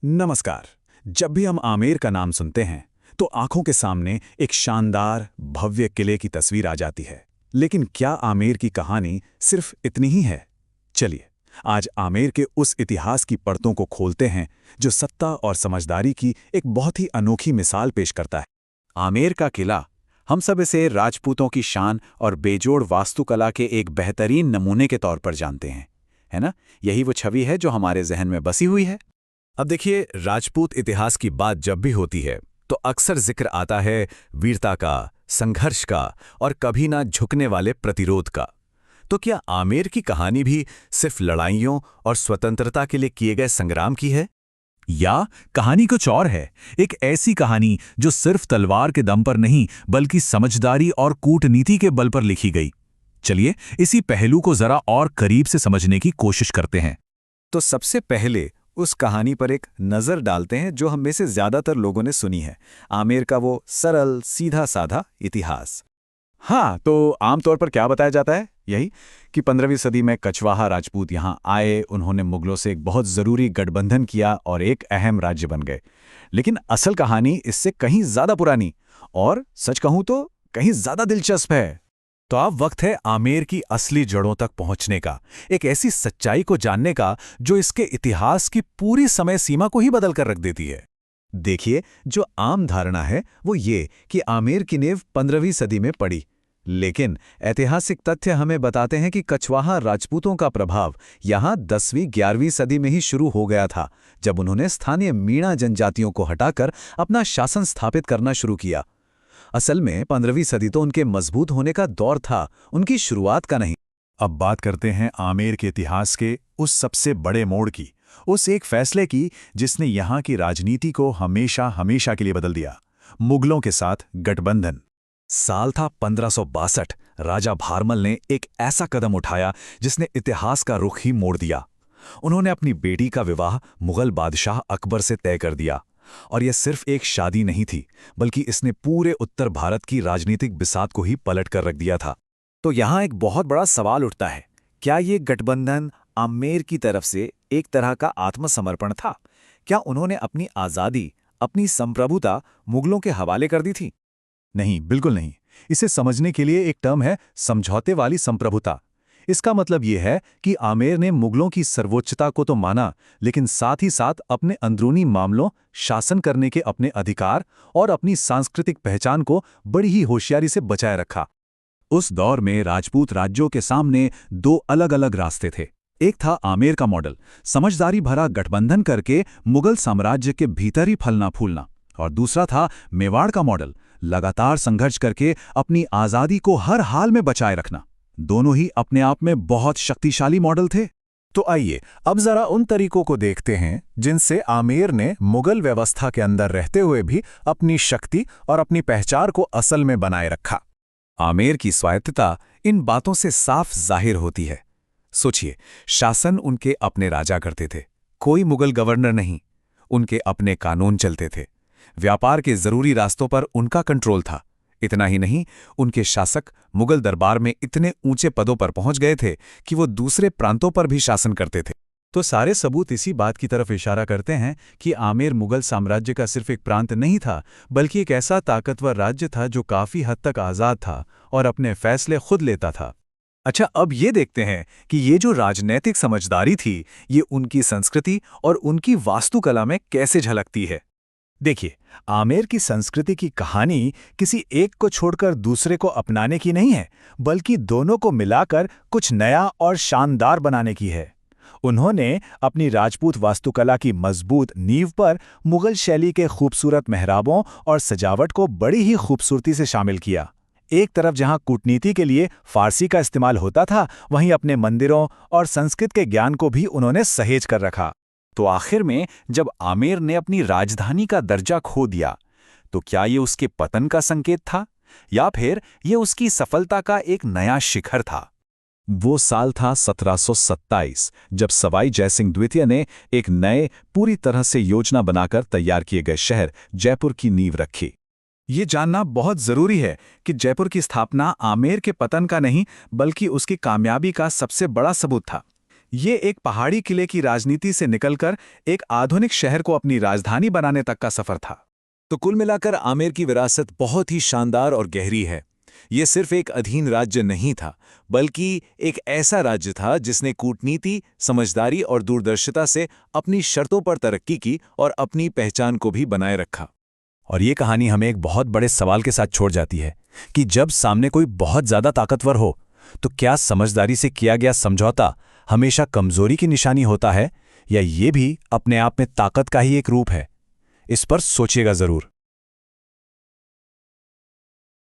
नमस्कार। जब भी हम आमेर का नाम सुनते हैं तो आंखों के सामने एक शानदार भव्य किले की तस्वीर आ जाती है। लेकिन क्या आमेर की कहानी सिर्फ इतनी ही है? चलिए, आज आमेर के उस इतिहास की परतों को खोलते हैं जो सत्ता और समझदारी की एक बहुत ही अनोखी मिसाल पेश करता है। आमेर का किला, हम सब इसे राजपूतों की शान और बेजोड़ वास्तुकला के एक बेहतरीन नमूने के तौर पर जानते हैं, है ना? यही वो छवि है जो हमारे जहन में बसी हुई है। अब देखिए, राजपूत इतिहास की बात जब भी होती है तो अक्सर जिक्र आता है वीरता का, संघर्ष का और कभी ना झुकने वाले प्रतिरोध का। तो क्या आमेर की कहानी भी सिर्फ लड़ाइयों और स्वतंत्रता के लिए किए गए संग्राम की है? या कहानी कुछ और है, एक ऐसी कहानी जो सिर्फ तलवार के दम पर नहीं बल्कि समझदारी और कूटनीति के बल पर लिखी गई? चलिए, इसी पहलू को जरा और करीब से समझने की कोशिश करते हैं। तो सबसे पहले उस कहानी पर एक नज़र डालते हैं जो हम में से ज़्यादातर लोगों ने सुनी है, आमेर का वो सरल सीधा साधा इतिहास। हाँ, तो आमतौर पर क्या बताया जाता है? यही कि 15वीं सदी में कछवाहा राजपूत यहाँ आए, उन्होंने मुगलों से एक बहुत ज़रूरी गठबंधन किया और एक अहम राज्य बन गए। लेकिन असल कहानी इससे कहीं ज़्यादा पुरानी और सच कहूँ तो कहीं ज़्यादा दिलचस्प है। तो अब वक्त है आमेर की असली जड़ों तक पहुंचने का, एक ऐसी सच्चाई को जानने का जो इसके इतिहास की पूरी समय सीमा को ही बदल कर रख देती है। देखिए, जो आम धारणा है वो ये कि आमेर की नींव 15वीं सदी में पड़ी, लेकिन ऐतिहासिक तथ्य हमें बताते हैं कि कछवाहा राजपूतों का प्रभाव यहाँ 10वीं-11वीं सदी में ही शुरू हो गया था, जब उन्होंने स्थानीय मीणा जनजातियों को हटाकर अपना शासन स्थापित करना शुरू किया। असल में 15वीं सदी तो उनके मजबूत होने का दौर था, उनकी शुरुआत का नहीं। अब बात करते हैं आमेर के इतिहास के उस सबसे बड़े मोड़ की, उस एक फैसले की जिसने यहाँ की राजनीति को हमेशा हमेशा के लिए बदल दिया, मुगलों के साथ गठबंधन। साल था 1562। राजा भारमल ने एक ऐसा कदम उठाया जिसने इतिहास का रुख ही मोड़ दिया। उन्होंने अपनी बेटी का विवाह मुगल बादशाह अकबर से तय कर दिया। और यह सिर्फ एक शादी नहीं थी, बल्कि इसने पूरे उत्तर भारत की राजनीतिक बिसात को ही पलट कर रख दिया था। तो यहाँ एक बहुत बड़ा सवाल उठता है, क्या ये गठबंधन आमेर की तरफ से एक तरह का आत्मसमर्पण था? क्या उन्होंने अपनी आज़ादी, अपनी संप्रभुता मुगलों के हवाले कर दी थी? नहीं, बिल्कुल नहीं। इसे समझने के लिए एक टर्म है समझौते वाली संप्रभुता। इसका मतलब यह है कि आमेर ने मुगलों की सर्वोच्चता को तो माना, लेकिन साथ ही साथ अपने अंदरूनी मामलों, शासन करने के अपने अधिकार और अपनी सांस्कृतिक पहचान को बड़ी ही होशियारी से बचाए रखा। उस दौर में राजपूत राज्यों के सामने दो अलग-अलग रास्ते थे। एक था आमेर का मॉडल, समझदारी भरा गठबंधन करके मुगल साम्राज्य के भीतर ही फलना फूलना, और दूसरा था मेवाड़ का मॉडल, लगातार संघर्ष करके अपनी आज़ादी को हर हाल में बचाए रखना। दोनों ही अपने आप में बहुत शक्तिशाली मॉडल थे। तो आइए अब जरा उन तरीकों को देखते हैं जिनसे आमेर ने मुगल व्यवस्था के अंदर रहते हुए भी अपनी शक्ति और अपनी पहचान को असल में बनाए रखा। आमेर की स्वायत्तता इन बातों से साफ जाहिर होती है। सोचिए, शासन उनके अपने राजा करते थे, कोई मुगल गवर्नर नहीं, उनके अपने कानून चलते थे। व्यापार के जरूरी रास्तों पर उनका कंट्रोल था। इतना ही नहीं, उनके शासक मुगल दरबार में इतने ऊंचे पदों पर पहुंच गए थे कि वो दूसरे प्रांतों पर भी शासन करते थे। तो सारे सबूत इसी बात की तरफ इशारा करते हैं कि आमेर मुगल साम्राज्य का सिर्फ एक प्रांत नहीं था, बल्कि एक ऐसा ताकतवर राज्य था जो काफी हद तक आज़ाद था और अपने फैसले खुद लेता था। अच्छा, अब ये देखते हैं कि ये जो राजनैतिक समझदारी थी, ये उनकी संस्कृति और उनकी वास्तुकला में कैसे झलकती है। देखिए, आमेर की संस्कृति की कहानी किसी एक को छोड़कर दूसरे को अपनाने की नहीं है, बल्कि दोनों को मिलाकर कुछ नया और शानदार बनाने की है। उन्होंने अपनी राजपूत वास्तुकला की मजबूत नींव पर मुगल शैली के खूबसूरत मेहराबों और सजावट को बड़ी ही खूबसूरती से शामिल किया। एक तरफ जहां कूटनीति के लिए फारसी का इस्तेमाल होता था, वहीं अपने मंदिरों और संस्कृत के ज्ञान को भी उन्होंने सहेज कर रखा। तो आखिर में जब आमेर ने अपनी राजधानी का दर्जा खो दिया, तो क्या ये उसके पतन का संकेत था या फिर ये उसकी सफलता का एक नया शिखर था? वो साल था 1727, जब सवाई जयसिंह द्वितीय ने एक नए, पूरी तरह से योजना बनाकर तैयार किए गए शहर जयपुर की नींव रखी। ये जानना बहुत जरूरी है कि जयपुर की स्थापना आमेर के पतन का नहीं, बल्कि उसकी कामयाबी का सबसे बड़ा सबूत था। ये एक पहाड़ी किले की राजनीति से निकलकर एक आधुनिक शहर को अपनी राजधानी बनाने तक का सफर था। तो कुल मिलाकर आमेर की विरासत बहुत ही शानदार और गहरी है। ये सिर्फ एक अधीन राज्य नहीं था, बल्कि एक ऐसा राज्य था जिसने कूटनीति, समझदारी और दूरदर्शिता से अपनी शर्तों पर तरक्की की और अपनी पहचान को भी बनाए रखा। और ये कहानी हमें एक बहुत बड़े सवाल के साथ छोड़ जाती है कि जब सामने कोई बहुत ज्यादा ताकतवर हो, तो क्या समझदारी से किया गया समझौता हमेशा कमजोरी की निशानी होता है, या ये भी अपने आप में ताकत का ही एक रूप है? इस पर सोचिएगा जरूर।